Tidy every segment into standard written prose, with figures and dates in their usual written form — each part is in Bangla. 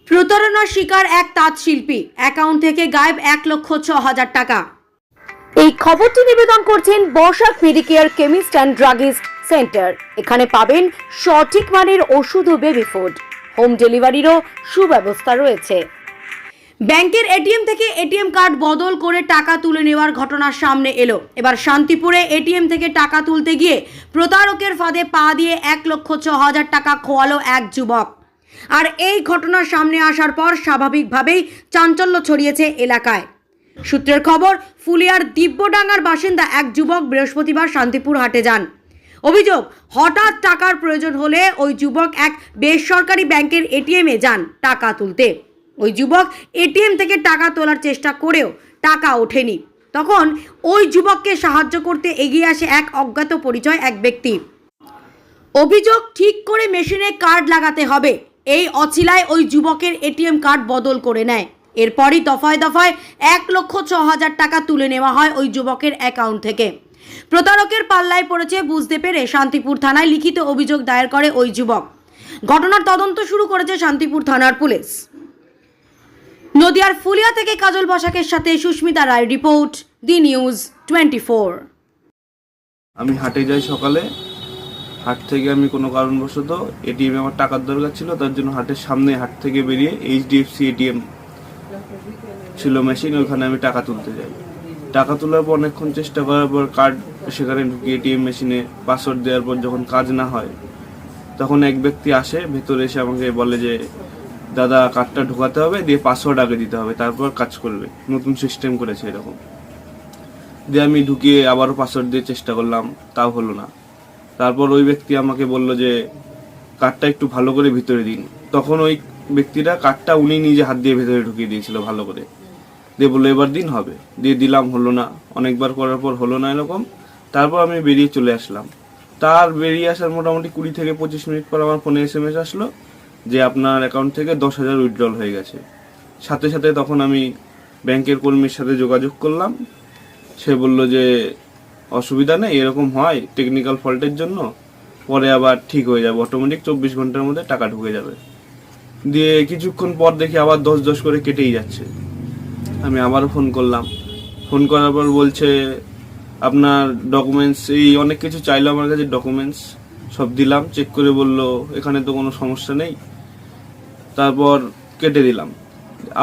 প্রতারণার শিকার এক তাঁত শিল্পী, অ্যাকাউন্ট থেকে গায়েব 1,06,000 টাকা। এই খবরটি নিবেদন করছেন বর্ষাক Medicare chemist and druggist centre. এখানে পাবেন সঠিক মানের ওষুধ ও বেবি ফুড। হোম ডেলিভারিরও সুব্যবস্থা রয়েছে। ব্যাংকের এটিএম থেকে এটিএম কার্ড বদল করে টাকা তুলে নেওয়ার ঘটনা সামনে এলো। এবার শান্তিপুরে এটিএম থেকে টাকা তুলতে গিয়ে প্রতারকের ফাঁদে পা দিয়ে 1,06,000 টাকা খোয়ালো এক যুবক। আর এই ঘটনা সামনে আসার পর স্বাভাবিকভাবেই চাঞ্চল্য ছড়িয়েছে এলাকায়। সূত্রের খবর, ফুলিয়ার দিব্যডাঙ্গার বাসিন্দা এক যুবক বৃহস্পতিবার শান্তিপুর হাটে যান। অভিযোগ, হঠাৎ টাকার প্রয়োজন হলে ওই যুবক এক বেসরকারি ব্যাংকের এটিএমে যান টাকা তুলতে। ওই যুবক এটিএম থেকে টাকা তোলার চেষ্টা করেও টাকা ওঠেনি। তখন ওই যুবককে সাহায্য করতে এগিয়ে আসে এক অজ্ঞাত পরিচয় এক ব্যক্তি। অভিযোগ, ঠিক করে মেশিনে কার্ড লাগাতে হবে, এই অছিলায় ওই যুবকের এটিএম কার্ড বদল করে নেয়। এরপরই দফায় দফায় 1,06,000 টাকা তুলে নেওয়া হয় ওই যুবকের অ্যাকাউন্ট থেকে। প্রতারকের পাল্লায় পড়েছে বুঝতে পেরে শান্তিপুর থানায় লিখিত অভিযোগ দায়ের করে ওই যুবক। ঘটনার তদন্ত শুরু করেছে শান্তিপুর থানার পুলিশ। নদিয়ার ফুলিয়া থেকে কাজল বসাকের সাথে সুস্মিতা রায় রিপোর্ট, দি নিউজ 24। আমি হাটে যাই সকালে। হাট থেকে আমি কোনো কারণবশত এটিএমে আমার টাকার দরকার ছিল, তার জন্য হাটের সামনে হাট থেকে বেরিয়ে HDFC এটিএম ছিল মেশিন, ওইখানে আমি টাকা তুলতে যাই। টাকা তোলার পর অনেকক্ষণ চেষ্টা করার পর কার্ড সেখানে ঢুকি এটিএম মেশিনে পাসওয়ার্ড দেওয়ার পর যখন কাজ না হয়, তখন এক ব্যক্তি আসে ভেতরে, এসে আমাকে বলে যে দাদা কার্ডটা ঢোকাতে হবে, দিয়ে পাসওয়ার্ড আগে দিতে হবে, তারপর কাজ করবে, নতুন সিস্টেম করেছে এরকম। দিয়ে আমি ঢুকিয়ে আবারও পাসওয়ার্ড দিয়ে চেষ্টা করলাম, তাও হলো না। তারপর ওই ব্যক্তি আমাকে বলল যে কার্ডটা একটু ভালো করে ভিতরে দিন। তখন ওই ব্যক্তিটা কার্ডটা উনি নিজে হাত দিয়ে ভেতরে ঢুকিয়ে দিয়েছিল ভালো করে, দিয়ে বললো এবার দিন হবে। দিয়ে দিলাম, হলো না। অনেকবার করার পর হলো না এরকম। তারপর আমি বেরিয়ে চলে আসলাম। তার বেরিয়ে আসার মোটামুটি 20 থেকে 25 মিনিট পর আমার ফোনে SMS আসলো যে আপনার অ্যাকাউন্ট থেকে 10,000 উইথড্রল হয়ে গেছে। সাথে সাথে তখন আমি ব্যাংকের কর্মীর সাথে যোগাযোগ করলাম। সে বলল যে অসুবিধা নেই, এরকম হয় টেকনিক্যাল ফল্টের জন্য, পরে আবার ঠিক হয়ে যাবে, অটোমেটিক 24 ঘন্টার মধ্যে টাকা ঢুকে যাবে। দিয়ে কিছুক্ষণ পর দেখি আবার 10 করে কেটেই যাচ্ছে। আমি আবারও ফোন করলাম। ফোন করার পর বলছে আপনার ডকুমেন্টস, এই অনেক কিছু চাইলো আমার কাছে, ডকুমেন্টস সব দিলাম, চেক করে বলল এখানে তো কোনো সমস্যা নেই। তারপর কেটে দিলাম।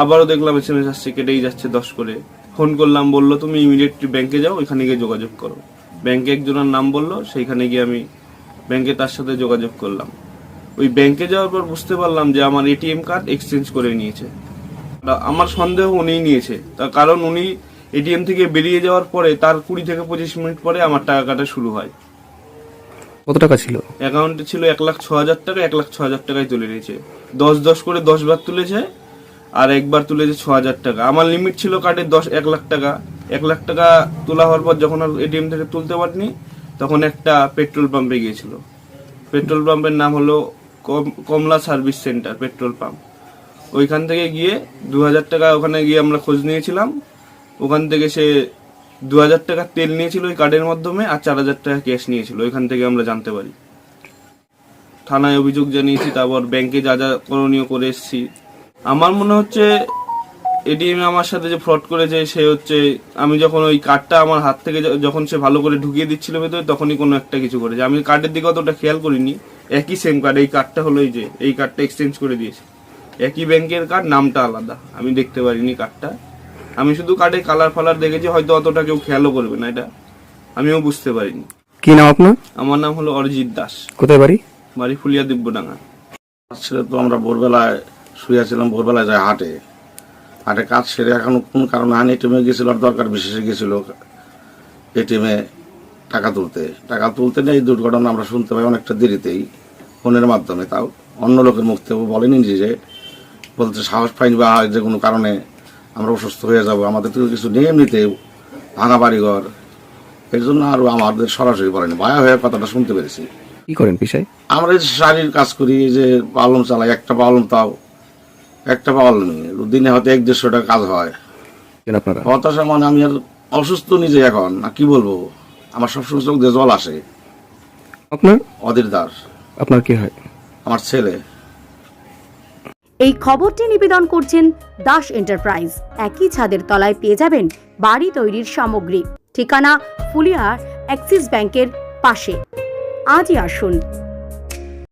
আবারও দেখলাম SMS আসছে, কেটেই যাচ্ছে 10 করে। ফোন করলাম, বললো তুমি ইমিডিয়েটলি ব্যাংকে যাও, ওইখানে গিয়ে যোগাযোগ করো। ব্যাংকে একজনের নাম বললো, সেইখানে গিয়ে আমি ব্যাংকে তার সাথে যোগাযোগ করলাম। ওই ব্যাংকে যাওয়ার পর বুঝতে পারলাম যে আমার এটিএম কার্ড এক্সচেঞ্জ করে নিয়েছে। আমার সন্দেহ উনিই নিয়েছে, তার কারণ উনি এটিএম থেকে বেরিয়ে যাওয়ার পরে তার 20 থেকে 25 মিনিট পরে আমার টাকা কাটা শুরু হয়। কত টাকা ছিল অ্যাকাউন্টে? ছিল 1,06,000 টাকা। 1,06,000 টাকায় তুলে নিয়েছে। 10 করে 10 বার তুলেছে, আর একবার তুলেছে 6,000 টাকা। আমার লিমিট ছিল কার্ডের 1 লাখ টাকা। 1 লাখ টাকা তোলা হওয়ার পর যখন আর এটিএম থেকে তুলতে পারিনি, তখন একটা পেট্রোল পাম্পে গিয়েছিল। পেট্রোল পাম্পের নাম হলো কমলা সার্ভিস সেন্টার পেট্রোল পাম্প। ওইখান থেকে গিয়ে 2,000 টাকা, ওখানে গিয়ে আমরা খোঁজ নিয়েছিলাম। ওখান থেকে সে 2,000 টাকা তেল নিয়েছিল ওই কার্ডের মাধ্যমে, আর 4,000 টাকা ক্যাশ নিয়েছিল। ওইখান থেকে আমরা জানতে পারি। থানায় অভিযোগ জানিয়েছি, তারপর ব্যাংকে যা যা করণীয় করে এসেছি। আমার মনে হচ্ছে এটিএম আমার সাথে যে ফ্রড করেছে সে হচ্ছে, আমি যখন ওই কার্ডটা আমার হাত থেকে যখন সে ভালো করে ঢুকিয়ে দিচ্ছিল ভেতরে, তখনই কোনো একটা কিছু করেছে। আমি কার্ডের দিকে অতটা খেয়াল করিনি। একই সেম কার্ড, এই কার্ডটা হলো এই কার্ডটা এক্সচেঞ্জ করে দিয়েছে। একই ব্যাংকের কার্ড, নামটা আলাদা। আমি দেখতে পারিনি কার্ডটা। আমি শুধু কার্ডে কালার ফালার দেখেছি, হয়তো অতটা কেউ খেয়ালও করবে না, এটা আমিও বুঝতে পারিনি। কি নাম আপনার? আমার নাম হলো অরিজিৎ দাস। কোথায় বাড়ি? বাড়ি ফুলিয়া দিব্যডাঙ্গা। সেটা তো আমরা ভোরবেলায় শুয়েছিলাম, ভোরবেলায় যাই হাটে কাজ সেরে এখন কোন কারণে এটিএমে গেছিল, আর দরকার বিশেষে গেছিল এটিএমে টাকা তুলতে নেই। এই দুর্ঘটনা আমরা শুনতে পাই অনেকটা দেরিতেই, ফোনের মাধ্যমে। তাও অন্য লোকের মুখ থেকে বলেনি যে বলতে সাহস পাইনি, বা যে কোনো কারণে আমরা অসুস্থ হয়ে যাব, আমাদের তো কিছু নেই, এমনিতে ভাঙা বাড়িঘর, এর জন্য আরো আমাদের সরাসরি বলেনি, ভয়া হয়ে কথাটা শুনতে পেরেছি। কি করেন পেশায়? আমরা এই শারীর কাজ করি, যে পালন চালাই, একটা পালন, তাও একটা পালন দিনে হয়তো 1-150 টাকা কাজ হয়। আপনারা হতাশা মানে আমি আর অসুস্থ নিজে এখন, না কি বলবো, আমার সবসময় চোখ দিয়ে জল আসে। আপনার? অধীর দাস। আপনার কি হয়? আমার ছেলে। এই খবরটি নিবেদন করছেন দাস এন্টারপ্রাইজ। একই ছাদের তলায় পেয়ে যাবেন বাড়ি তৈরির সামগ্রী। ঠিকানা ফুলিয়ার অ্যাক্সিস ব্যাংকের পাশে। আজই আসুন।